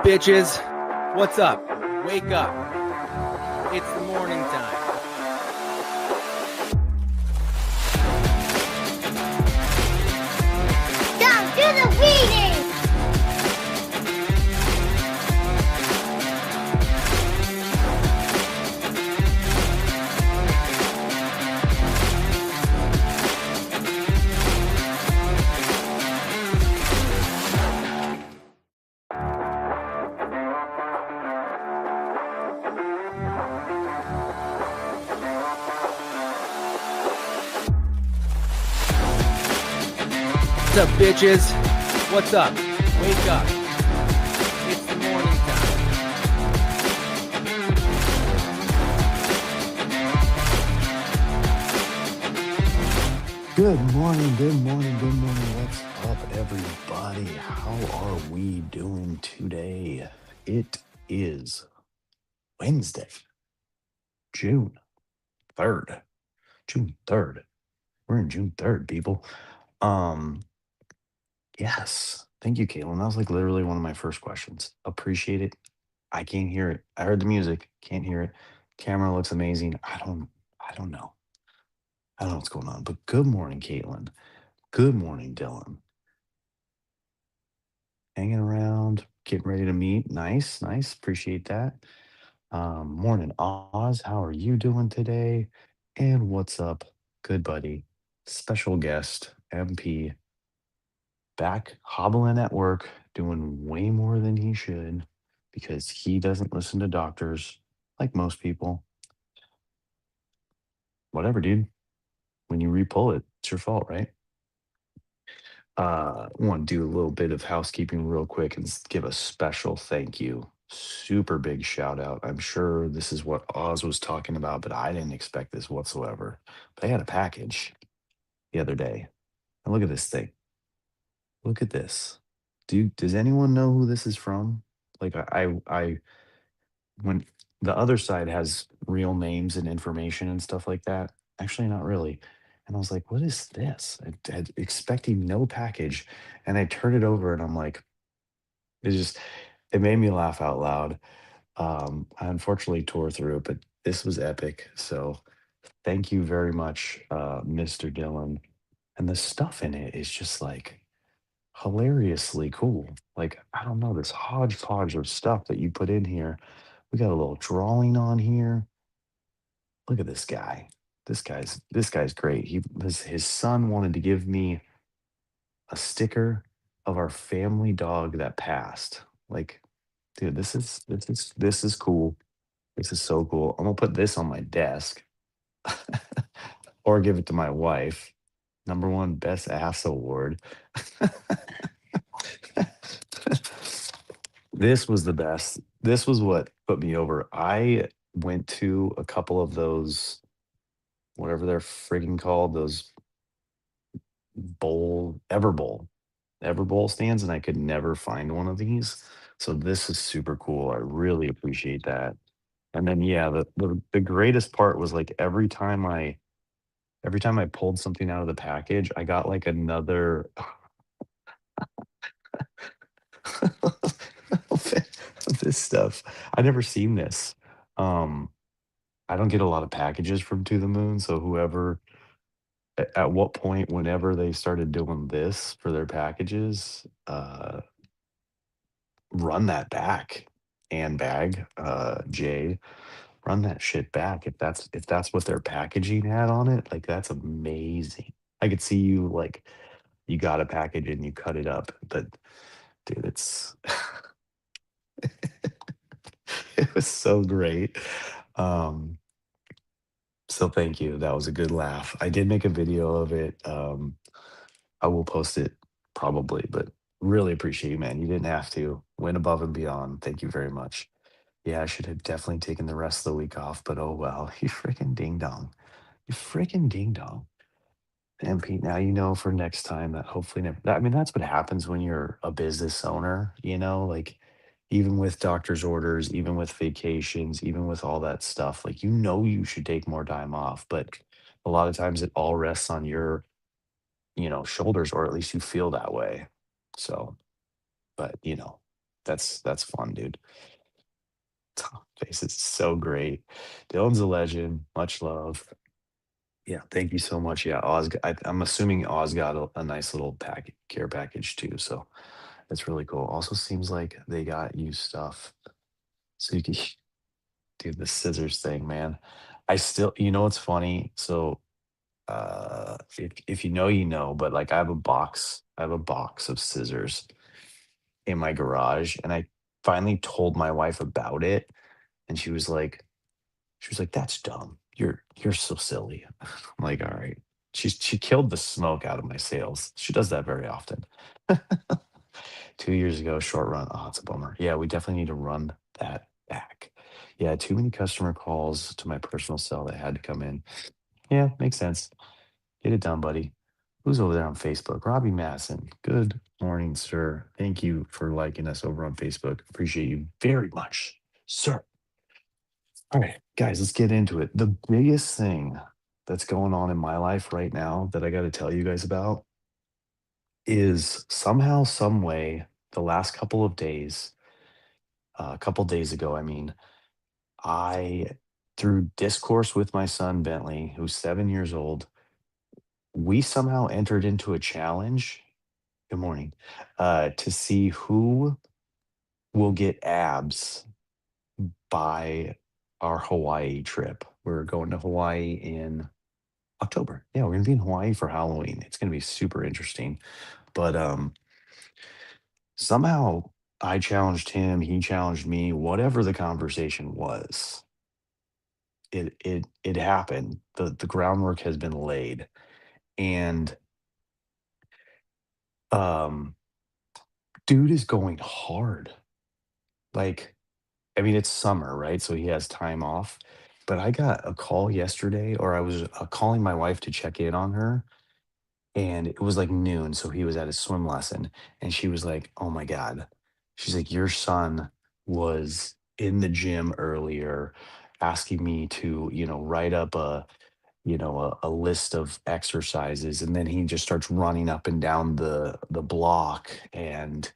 bitches? What's up? Wake up. It's the morning time. Down to the reading! What's up, bitches? What's up? Wake up. It's the morning time. Good morning, good morning, good morning. What's up, everybody? How are we doing today? It is Wednesday, June 3rd. June 3rd. We're in June 3rd, people. Um, yes. Thank you, Caitlin. That was like literally one of my first questions. Appreciate it. I can't hear it. I heard the music, can't hear it. Camera looks amazing. I don't know. I don't know what's going on. But good morning, Caitlin. Good morning, Dylan. Hanging around, getting ready to meet. Nice, nice. Appreciate that. Morning, Oz. How are you doing today? And what's up, good buddy? Special guest, MP, back hobbling at work, doing way more than he should because he doesn't listen to doctors like most people. Whatever, dude. When you repull it, it's your fault, right? Want to do a little bit of housekeeping real quick and give a special thank you. Super big shout out. I'm sure this is what Oz was talking about, but I didn't expect this whatsoever. But I had a package the other day. And look at this thing. Look at this. Dude, does anyone know who this is from? Like when the other side has real names and information and stuff like that. Actually, not really. And I was like, what is this? I had expecting no package. And I turned it over and I'm like, it just it made me laugh out loud. I unfortunately tore through it, but this was epic. So thank you very much, Mr. Dillon. And the stuff in it is just like hilariously cool. Like, I don't know, this hodgepodge of stuff that you put in here. We got a little drawing on here. Look at this guy. This guy's great. His son wanted to give me a sticker of our family dog that passed. Like, dude, this is cool. This is so cool. I'm gonna put this on my desk or give it to my wife. Number one best ass award. This was the best. This was what put me over. I went to a couple of those, whatever they're friggin' called, those Everbowl stands, and I could never find one of these. So this is super cool. I really appreciate that. And then yeah, the greatest part was like every time I pulled something out of the package, I got like another of this stuff. I never seen this. Um, I don't get a lot of packages from To the Moon, so whoever at what point, whenever they started doing this for their packages, run that back. And bag, Jade, run that shit back if that's what their packaging had on it. Like that's amazing. I could see you like you got a package and you cut it up, but dude, it's it was so great. Um, so thank you. That was a good laugh. I did make a video of it. I will post it probably, but really appreciate you, man. You didn't have to. Went above and beyond. Thank you very much. Yeah, I should have definitely taken the rest of the week off, but oh well. You freaking ding dong. You freaking ding dong. And Pete, now you know for next time that hopefully never. I mean, that's what happens when you're a business owner, like even with doctor's orders, even with vacations, even with all that stuff, like you should take more time off, but a lot of times it all rests on your, shoulders, or at least you feel that way. So, but That's fun, dude. Tom Face is so great. Dylan's a legend. Much love. Yeah, thank you so much. Yeah, Oz. I'm assuming Oz got a nice little care package too. So that's really cool. Also, seems like they got you stuff so you can do the scissors thing, man. I still, what's funny? So, if you know, you know, but like I have a box of scissors in my garage, and I finally told my wife about it, and she was like, "That's dumb. You're so silly." I'm like, "All right." She killed the smoke out of my sales. She does that very often. 2 years ago, short run. Oh, it's a bummer. Yeah, we definitely need to run that back. Yeah, too many customer calls to my personal cell that had to come in. Yeah, makes sense. Get it done, buddy. Who's over there on Facebook? Robbie Masson. Good morning, sir. Thank you for liking us over on Facebook. Appreciate you very much, sir. All right, guys, let's get into it. The biggest thing that's going on in my life right now that I got to tell you guys about is somehow, some way, the last couple of days, a couple days ago, I mean, I, through discourse with my son Bentley, who's 7 years old, we somehow entered into a challenge. Good morning. To see who will get abs by our Hawaii trip. We're going to Hawaii in October. Yeah, we're gonna be in Hawaii for Halloween. It's gonna be super interesting. But somehow I challenged him, he challenged me, whatever the conversation was, it happened. The groundwork has been laid. And um dude is going hard. Like, I mean, it's summer, right? So he has time off. But I got a call yesterday, or I was calling my wife to check in on her, and it was like noon, so he was at his swim lesson, and she was like, "Oh my god." She's like, "Your son was in the gym earlier asking me to, write up a list of exercises, and then he just starts running up and down the block, and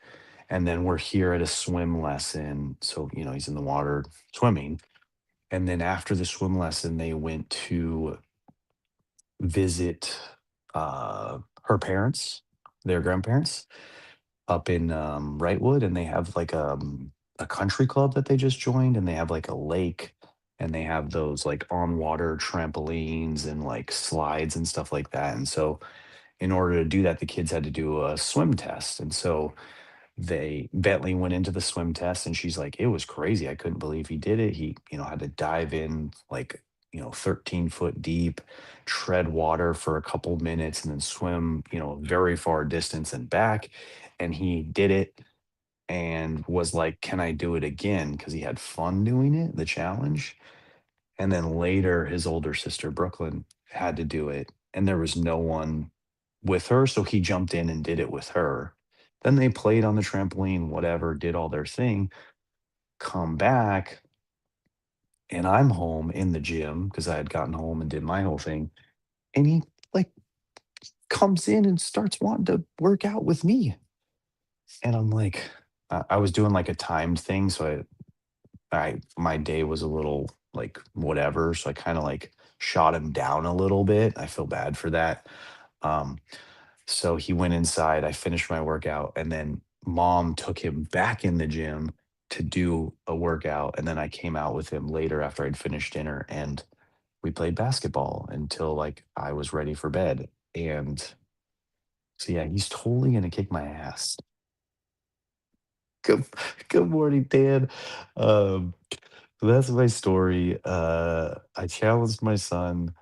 then we're here at a swim lesson, so, he's in the water swimming, and then after the swim lesson, they went to visit, her parents, their grandparents, up in, Wrightwood, and they have, like, a country club that they just joined, and they have, like, a lake, and they have those, like, on-water trampolines and, like, slides and stuff like that, and so, in order to do that, the kids had to do a swim test, and so they Bentley went into the swim test, and she's like, "It was crazy. I couldn't believe he did it. He, had to dive in like, 13-foot deep, tread water for a couple minutes, and then swim, a very far distance and back. And he did it and was like, 'Can I do it again?' Because he had fun doing it, the challenge. And then later, his older sister, Brooklyn, had to do it, and there was no one with her, so he jumped in and did it with her. Then they played on the trampoline, whatever, did all their thing, come back, and I'm home in the gym because I had gotten home and did my whole thing, and he, like, comes in and starts wanting to work out with me, and I'm like I was doing, like, a timed thing, so I my day was a little, like, whatever, so I kinda, like, shot him down a little bit. I feel bad for that. Um, so he went inside, I finished my workout, and then mom took him back in the gym to do a workout, and then I came out with him later after I'd finished dinner, and we played basketball until, like, I was ready for bed, and so, yeah, he's totally gonna kick my ass. Good good morning, Dan. Um, so that's my story. I challenged my son,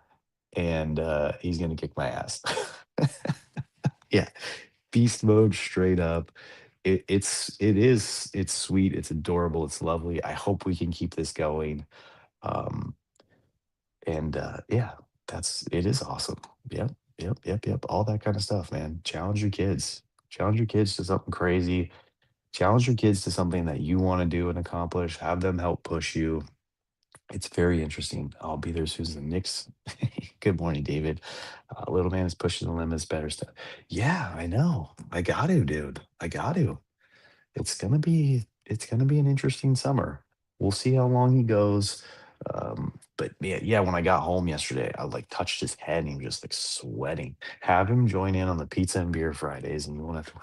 and, he's gonna kick my ass. Yeah, beast mode straight up. It's sweet, it's adorable, it's lovely. I hope we can keep this going. Um, and, yeah, it is awesome. Yep, yep, yep, yep, all that kinda stuff, man. Challenge your kids. Challenge your kids to something crazy. Challenge your kids to something that you wanna do and accomplish. Have them help push you. It's very interesting. I'll be there as soon as the Knicks. Good morning, David. Little man is pushing the limits, better stuff. Yeah, I know. I got to, dude. I got to. it's gonna be an interesting summer. We'll see how long he goes. But yeah, when I got home yesterday, I like touched his head and he was just like sweating. Have him join in on the pizza and beer Fridays, and you want to.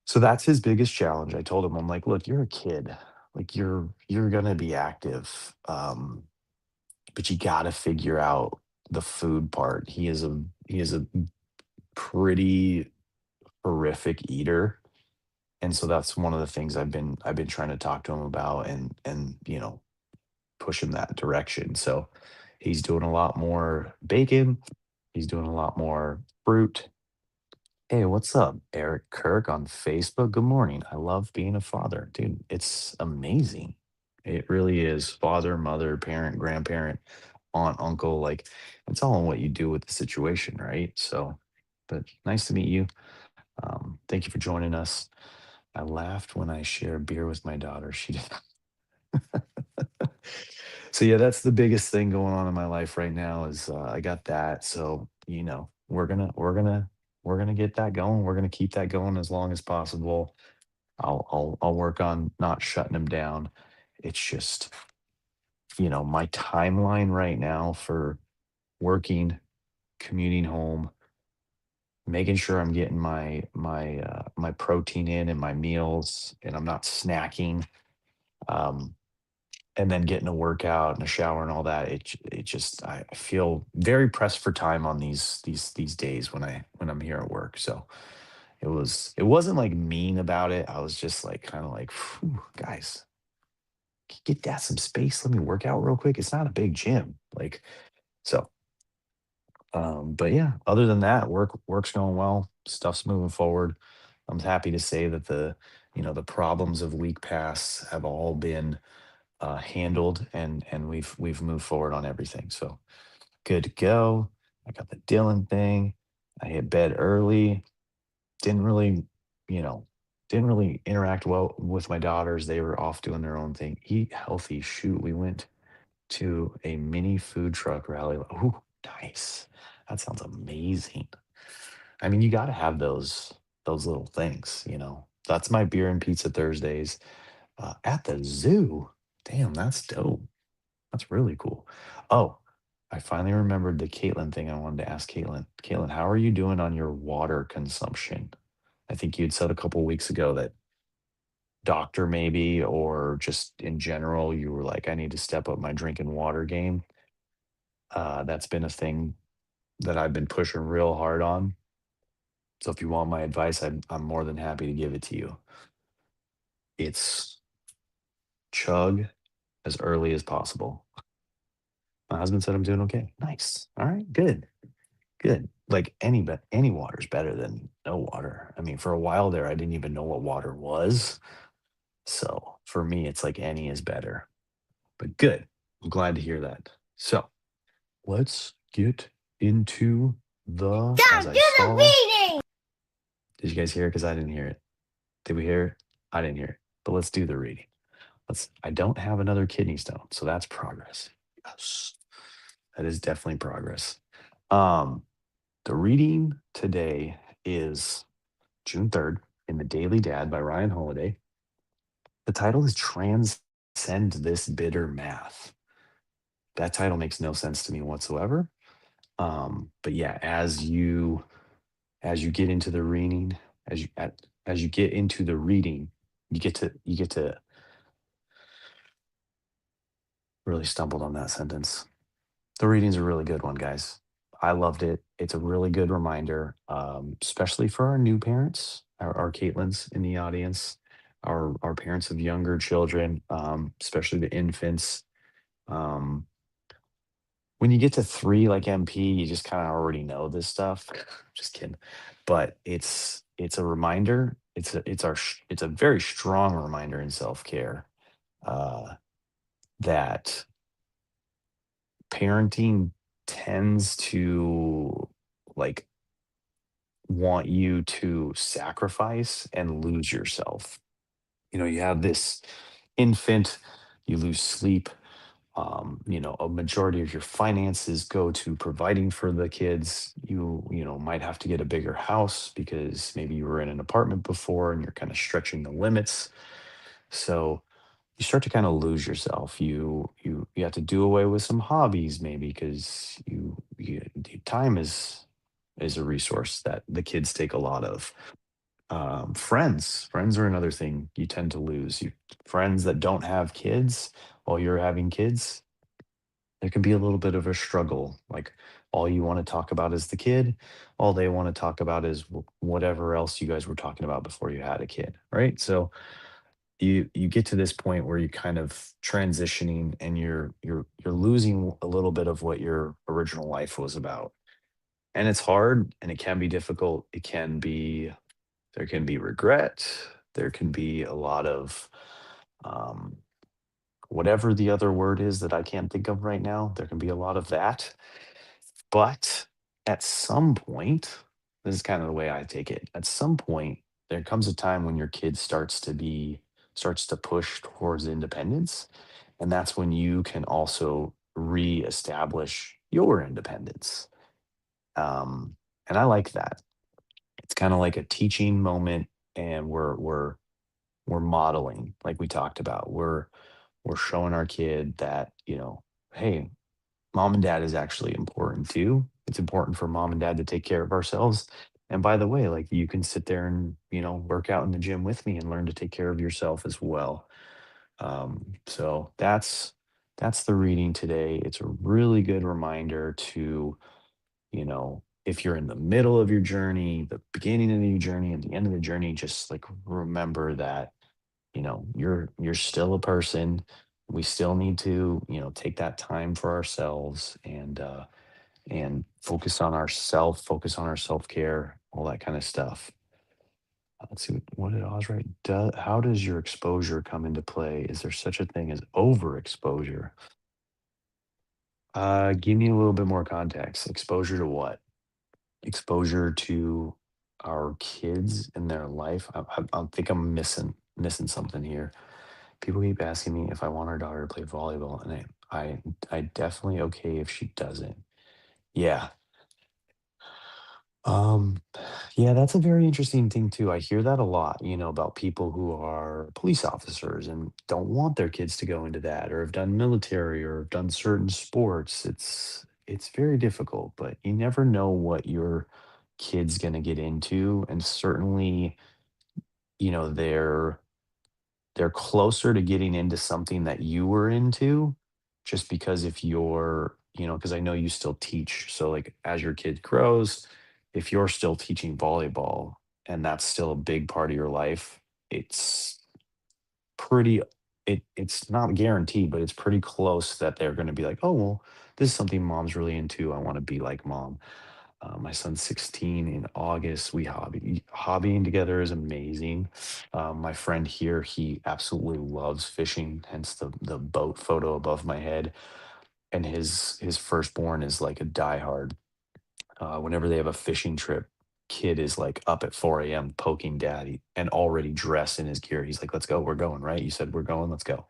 So that's his biggest challenge. I told him, I'm like, look, you're a kid. Like you're gonna be active. But you gotta figure out the food part. He is a pretty horrific eater. And so that's one of the things I've been trying to talk to him about and push him that direction. So he's doing a lot more bacon. He's doing a lot more fruit. Hey, what's up, Eric Kirk on Facebook? Good morning. I love being a father. Dude, it's amazing. It really is. Father, mother, parent, grandparent, aunt, uncle, like it's all in what you do with the situation, right? So, but nice to meet you. Thank you for joining us. I laughed when I shared beer with my daughter. She did. So yeah, that's the biggest thing going on in my life right now is I got that. So we're gonna get that going. We're gonna keep that going as long as possible. I'll work on not shutting them down. It's just my timeline right now for working, commuting home, making sure I'm getting my protein in my meals, and I'm not snacking. Um, and then getting a workout and a shower and all that, it just I feel very pressed for time on these days when I'm here at work. So it wasn't like mean about it. I was just like kind of like, "Phew, guys, get that some space. Let me work out real quick. It's not a big gym." Like so. But yeah, other than that, work's going well. Stuff's moving forward. I'm happy to say that the problems of week pass have all been handled and we've moved forward on everything. So good to go. I got the Dylan thing. I hit bed early. Didn't really, you know, didn't really interact well with my daughters. They were off doing their own thing. Eat healthy. Shoot, we went to a mini food truck rally. Ooh, nice. That sounds amazing. I mean, you got to have those little things. That's my beer and pizza Thursdays at the zoo. Damn, that's dope. That's really cool. Oh, I finally remembered the Caitlin thing I wanted to ask Caitlin. Caitlin, how are you doing on your water consumption? I think you'd said a couple weeks ago that doctor maybe or just in general you were like I need to step up my drinking water game. That's been a thing that I've been pushing real hard on. So if you want my advice, I'm more than happy to give it to you. It's chug as early as possible. My husband said I'm doing okay. Nice. All right, good. Good. Like any water's better than no water. I mean, for a while there, I didn't even know what water was. So for me, it's like any is better. But good. I'm glad to hear that. So let's get into the Now as do I the stall. reading. Did you guys hear it? Because I didn't hear it. Did we hear it? I didn't hear it. But let's do the reading. I don't have another kidney stone, so that's progress. Yes. That is definitely progress. Um, the reading today is June 3rd in The Daily Dad by Ryan Holiday. The title is Transcend This Bitter Math. That title makes no sense to me whatsoever. But yeah, as you get into the reading, as you get into the reading, you get to really stumbled on that sentence. The reading's a really good one, guys. I loved it. It's a really good reminder, especially for our new parents, our Caitlins in the audience, our parents of younger children, especially the infants. Um, when you get to three, like MP, you just kind of already know this stuff. Just kidding, but it's a reminder. It's a very strong reminder in self care uh, that parenting tends to like want you to sacrifice and lose yourself. You have this infant, you lose sleep. A majority of your finances go to providing for the kids. You might have to get a bigger house because maybe you were in an apartment before and you're kind of stretching the limits. So you start to kind of lose yourself. You have to do away with some hobbies maybe because time is a resource that the kids take a lot of. Friends are another thing you tend to lose. Friends that don't have kids while you're having kids, there can be a little bit of a struggle. Like all you want to talk about is the kid, all they want to talk about is whatever else you guys were talking about before you had a kid, right? So you get to this point where you kind of transitioning and you're losing a little bit of what your original life was about. And it's hard and it can be difficult. It can be there can be regret. There can be a lot of um, whatever the other word is that I can't think of right now. There can be a lot of that. But at some point, this is kind of the way I take it. At some point, there comes a time when your kid starts to push towards independence. And that's when you can also reestablish your independence. Um, and I like that. It's kind of like a teaching moment, and we're modeling, like we talked about. We're showing our kid that, hey, mom and dad is actually important too. It's important for mom and dad to take care of ourselves. And by the way, like you can sit there and, work out in the gym with me and learn to take care of yourself as well. So that's the reading today. It's a really good reminder to, if you're in the middle of your journey, the beginning of your journey, and the end of the journey, just like remember that, you're still a person. We still need to, take that time for ourselves and focus on our self-care, all that kind of stuff. Let's see, what did Oz write? How does your exposure come into play? Is there such a thing as overexposure? Give me a little bit more context. Exposure to what? Exposure to our kids in their life. I think I'm missing something here. People keep asking me if I want our daughter to play volleyball, and I definitely okay if she doesn't. Yeah. Um, yeah, that's a very interesting thing too. I hear that a lot, about people who are police officers and don't want their kids to go into that or have done military or have done certain sports. It's very difficult, but you never know what your kid's going to get into, and certainly, they're closer to getting into something that you were into, just because if you're, because I know you still teach. So, like, as your kid grows, if you're still teaching volleyball and that's still a big part of your life, it's pretty, it's not guaranteed, but it's pretty close that they're going to be like, oh, well, this is something mom's really into. I want to be like mom. My son's 16 in August. We hobbying together is amazing. My friend here, he absolutely loves fishing, hence the boat photo above my head. And his firstborn is like a diehard. Whenever they have a fishing trip, kid is like up at 4 a.m. poking daddy and already dressed in his gear. He's like, "Let's go, we're going, right? You said we're going, let's go."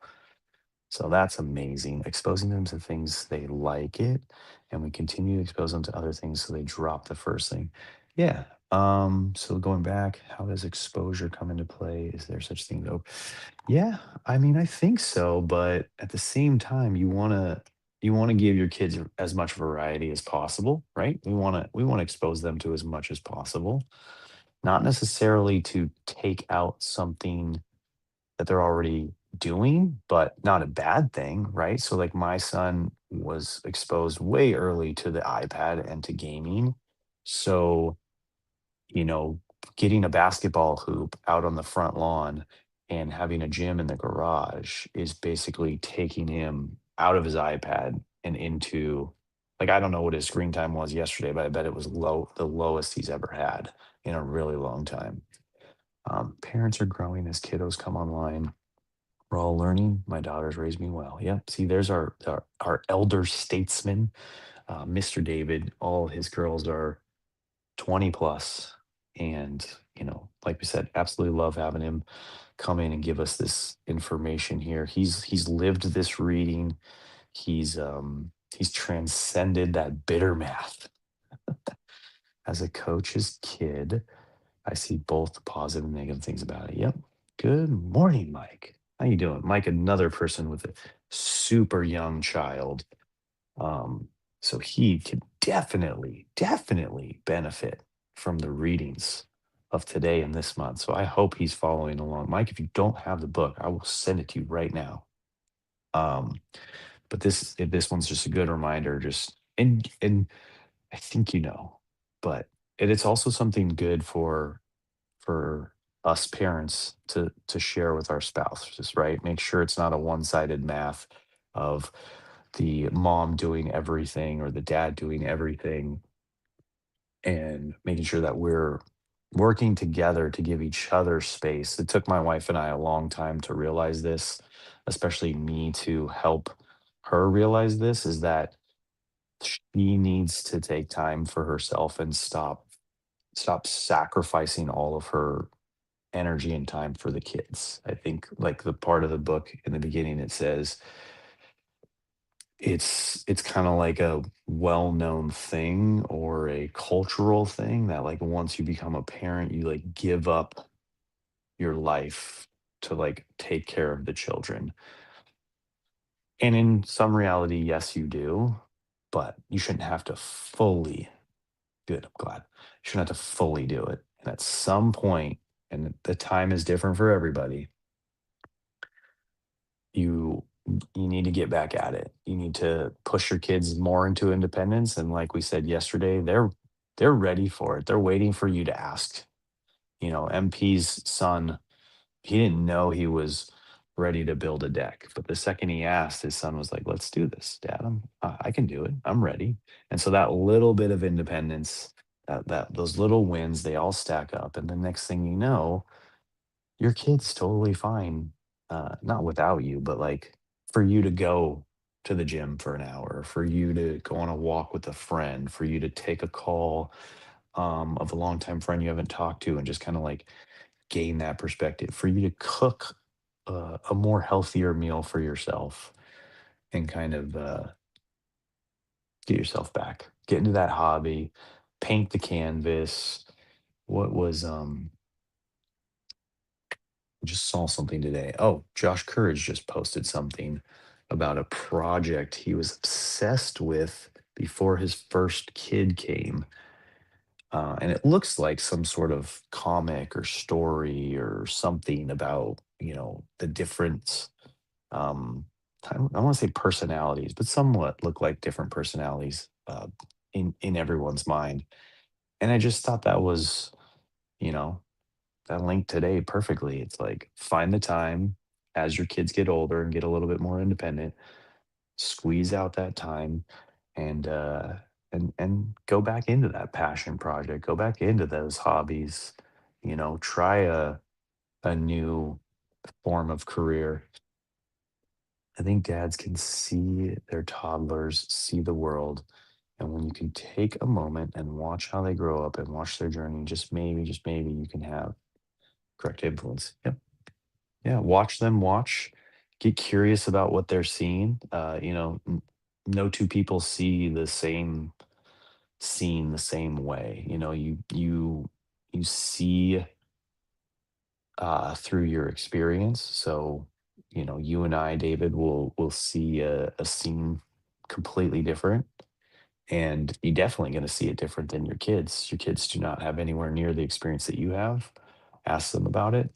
So that's amazing. Exposing them to things they like it, and we continue to expose them to other things so they drop the first thing. Yeah. So going back, how does exposure come into play? Is there such thing though? Yeah, I mean, I think so, but at the same time, you want to give your kids as much variety as possible, right? We want to expose them to as much as possible, not necessarily to take out something that they're already doing, but not a bad thing, right? So like my son was exposed way early to the iPad and to gaming. So, you know, getting a basketball hoop out on the front lawn and having a gym in the garage is basically taking him out of his iPad and into, like, I don't know what his screen time was yesterday, but I bet it was the lowest he's ever had in a really long time. Parents are growing as kiddos come online. We're all learning. My daughter's raised me well. Yep. See, there's our elder statesman, Mr. David. All his girls are 20 plus, and like we said, absolutely love having him come in and give us this information here. He's lived this reading. He's transcended that bitter math as a coach's kid. I see both the positive and negative things about it. Yep. Good morning, Mike. How you doing? Mike, another person with a super young child. Um, so he could definitely benefit from the readings of today and this month. So I hope he's following along. Mike, if you don't have the book, I will send it to you right now. Um, but this one's just a good reminder, just and I think you know, but it's also something good for us parents to share with our spouses, right? Make sure it's not a one-sided math of the mom doing everything or the dad doing everything, and making sure that we're working together to give each other space. It took my wife and I a long time to realize this, especially me to help her realize this, is that she needs to take time for herself and stop sacrificing all of her energy and time for the kids. I think like the part of the book in the beginning, it says it's kind of like a well-known thing or a cultural thing that like once you become a parent, you like give up your life to like take care of the children. And in some reality, yes, you do, but you shouldn't have to fully. Good, I'm glad. You shouldn't have to fully do it. And at some point, and the time is different for everybody, you you need to get back at it. You need to push your kids more into independence, and like we said yesterday, they're ready for it. They're waiting for you to ask. You know, MP's son, he didn't know he was ready to build a deck, but the second he asked, his son was like, "Let's do this, Dad. I can do it. I'm ready." And so that little bit of independence, that those little wins, they all stack up, and the next thing you know, your kid's totally fine, not without you, but, like, for you to go to the gym for an hour, for you to go on a walk with a friend, for you to take a call, of a longtime friend you haven't talked to and just kinda, like, gain that perspective, for you to cook, a more healthier meal for yourself and kind of, get yourself back. Get into that hobby, paint the canvas. What was, just saw something today. Oh, Josh Courage just posted something about a project he was obsessed with before his first kid came. And it looks like some sort of comic or story or something about, the different, I want to say personalities, but somewhat look like different personalities in everyone's mind. And I just thought that was, you know, that linked today perfectly. It's like find the time as your kids get older and get a little bit more independent, squeeze out that time and and go back into that passion project, go back into those hobbies, try a new form of career. I think dads can see their toddlers see the world. And when you can take a moment and watch how they grow up and watch their journey, just maybe you can have correct influence. Yep. Yeah, watch them watch, get curious about what they're seeing. No two people see the same scene the same way. You see through your experience. So, you and I, David, will see a scene completely different. And you're definitely going to see it different than your kids. Your kids do not have anywhere near the experience that you have. Ask them about it.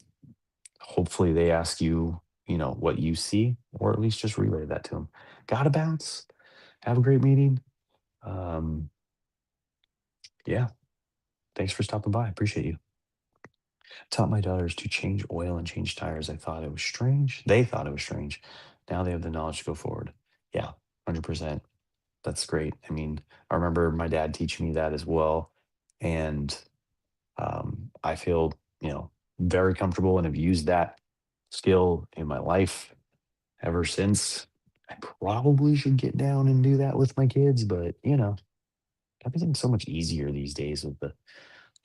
Hopefully they ask you, what you see, or at least just relay that to them. Gotta bounce. Have a great meeting. Um, yeah. Thanks for stopping by. Appreciate you. Taught my daughters to change oil and change tires. I thought it was strange. They thought it was strange. Now they have the knowledge to go forward. Yeah, 100%. That's great. I mean, I remember my dad teaching me that as well. And I feel, very comfortable and have used that skill in my life ever since. I probably should get down and do that with my kids, but everything's so much easier these days with the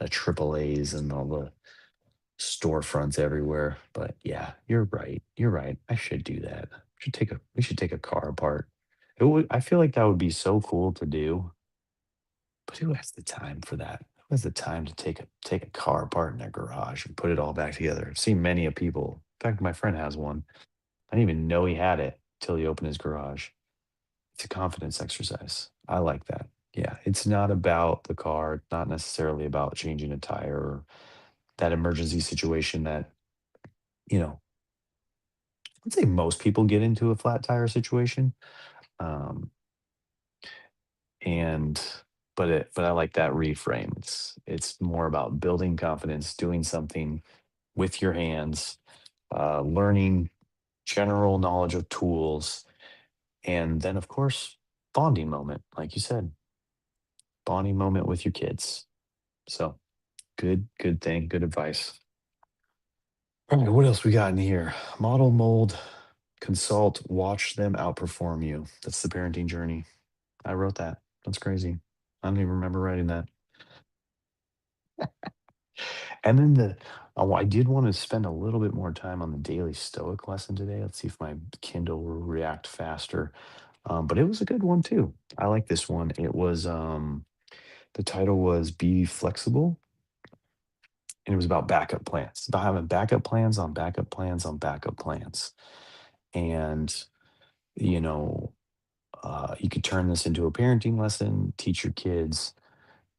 triple A's and all the storefronts everywhere. But yeah, you're right. You're right. I should do that. We should take a car apart. I feel like that would be so cool to do, but who has the time for that? Who has the time to take a car apart in their garage and put it all back together? I've seen many of people. In fact, my friend has one. I didn't even know he had it till he opened his garage. It's a confidence exercise. I like that. Yeah, it's not about the car, it's not necessarily about changing a tire or that emergency situation that, you know, I'd say most people get into a flat tire situation. Um, and but I like that reframe. It's more about building confidence, doing something with your hands, learning general knowledge of tools, and then of course bonding moment, like you said, bonding moment with your kids. So good thing, good advice. All right, what else we got in here? Model, mold, consult, watch them outperform you. That's the parenting journey. I wrote that. That's crazy. I don't even remember writing that. And then I did want to spend a little bit more time on the daily Stoic lesson today. Let's see if my Kindle will react faster. But it was a good one too. I like this one. It was the title was "Be Flexible," and it was about backup plans, about having backup plans on backup plans on backup plans. And you know, you could turn this into a parenting lesson, teach your kids.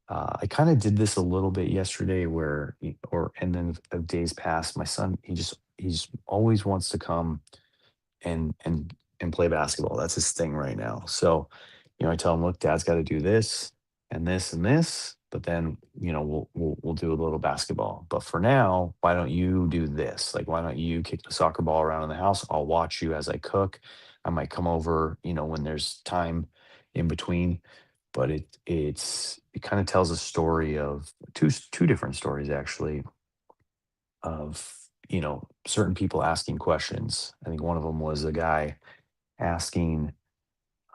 I kind of did this a little bit yesterday, and then of days past. My son, he's always wants to come and play basketball. That's his thing right now. So, I tell him, look, Dad's got to do this and this and this, but then we'll do a little basketball. But for now, why don't you do this? Like, why don't you kick the soccer ball around in the house? I'll watch you as I cook. I might come over, when there's time in between. But it kind of tells a story of two different stories actually of certain people asking questions. I think one of them was a guy asking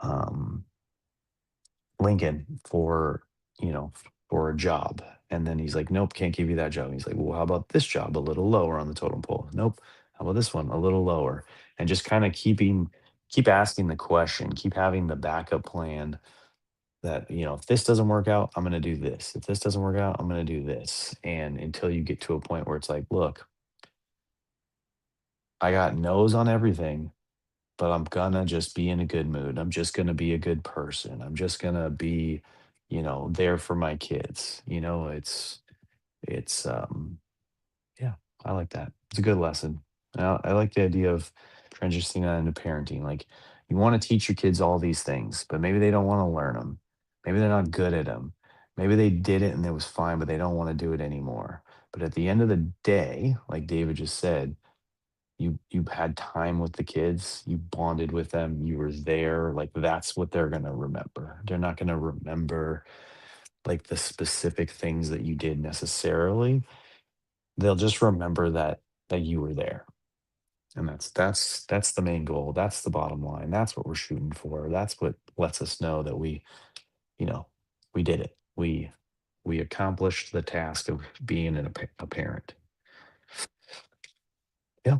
um, Lincoln for a job. And then he's like, nope, can't give you that job. He's like, well, how about this job a little lower on the totem pole? Nope. How about this one a little lower? And just kind of keep asking the question, keep having the backup plan that, if this doesn't work out, I'm going to do this. If this doesn't work out, I'm going to do this. And until you get to a point where it's like, look, I got no's on everything, but I'm gonna just be in a good mood. I'm just gonna be a good person. I'm just gonna be, there for my kids. It's yeah, I like that. It's a good lesson. I like the idea of transitioning that into parenting. Like you want to teach your kids all these things, but maybe they don't want to learn them. Maybe they're not good at them. Maybe they did it and it was fine, but they don't want to do it anymore. But at the end of the day, like David just said, you had time with the kids, you bonded with them, you were there, like, that's what they're gonna remember. They're not gonna remember, like, the specific things that you did necessarily. They'll just remember that you were there, and that's the main goal, that's the bottom line, that's what we're shooting for, that's what lets us know that you know, we did it. We accomplished the task of being a parent. Yeah.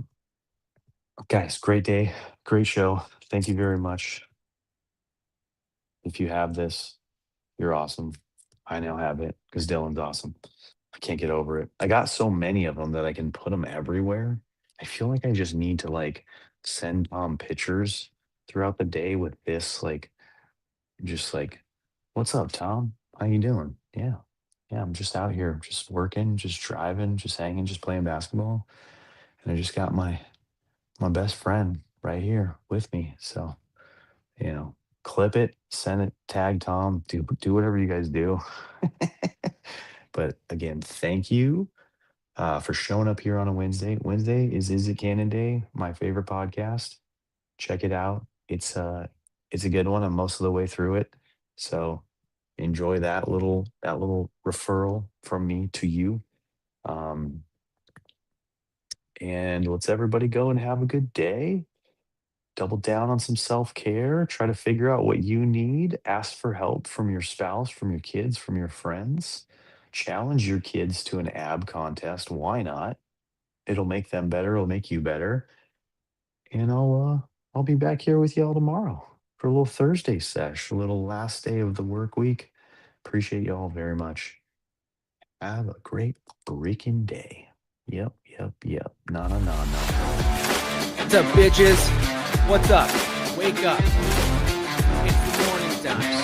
Guys, great day, great show. Thank you very much. If you have this, you're awesome. I now have it because Dylan's awesome. I can't get over it. I got so many of them that I can put them everywhere. I feel like I just need to like send pictures throughout the day with this, like, just like, what's up, Tom? How you doing? Yeah. Yeah, I'm just out here, just working, just driving, just hanging, just playing basketball. And I just got my best friend right here with me. So you know, clip it, send it, tag Tom, do whatever you guys do. But again, thank you for showing up here on a Wednesday. Wednesday is It Canon Day, my favorite podcast. Check it out. It's a good one. I'm most of the way through it, so enjoy that little referral from me to you. Um, and let's everybody go and have a good day. Double down on some self-care, try to figure out what you need, ask for help from your spouse, from your kids, from your friends. Challenge your kids to an ab contest, why not? It'll make them better, it'll make you better, and I'll be back here with y'all tomorrow for a little Thursday sesh, a little last day of the work week. Appreciate y'all very much. Have a great freaking day. Yep, yep, yep. Na na na na. What's up, bitches? What's up? Wake up. It's the morning time.